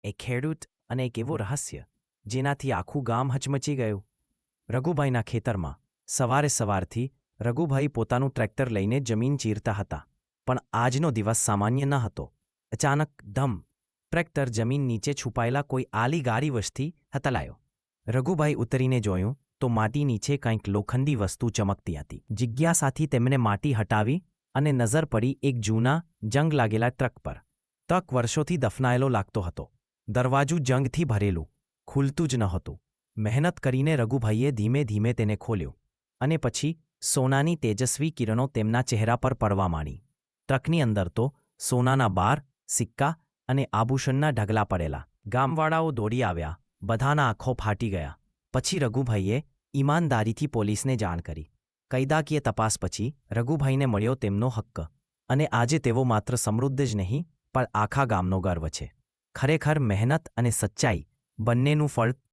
એક ખેડૂત અને એક એવો રહસ્ય જેનાથી આખું ગામ હચમચી ગયું. રઘુભાઈના ખેતરમાં સવારથી રઘુભાઈ પોતાનું ટ્રેક્ટર લઈને જમીન ચીરતા હતા. પણ આજનો દિવસ સામાન્ય ન હતો. અચાનક ધમ! ટ્રેક્ટર જમીન નીચે છુપાયેલા કોઈ આલી ગારી વશથી હતલાયો. રઘુભાઈ ઉતરીને જોયું તો માટી નીચે કંઈક લોખંડી વસ્તુ ચમકતી હતી. જિજ્ઞાસાથી તેમણે માટી હટાવી અને નજર પડી એક જૂના જંગ લાગેલા ટ્રક પર. ટ્રક વર્ષોથી દફનાયેલો લાગતો હતો. દરવાજું જંગથી ભરેલું, ખુલતું જ નહોતું. મહેનત કરીને રઘુભાઈએ ધીમે ધીમે તેને ખોલ્યું અને પછી સોનાની તેજસ્વી કિરણો તેમના ચહેરા પર પડવા માંડી. ટ્રકની અંદર તો સોનાના બાર, સિક્કા અને આભૂષણના ઢગલા પડેલા. ગામવાળાઓ દોડી આવ્યા, બધાના આંખો ફાટી ગયા. પછી રઘુભાઈએ ઈમાનદારીથી પોલીસને જાણ કરી. કાયદાકીય તપાસ પછી રઘુભાઈને મળ્યો તેમનો હક્ક અને આજે તેઓ માત્ર સમૃદ્ધ જ નહીં પણ આખા ગામનો ગર્વ છે. ખરેખર મહેનત અને સચ્ચાઈ બંનેનું ફળ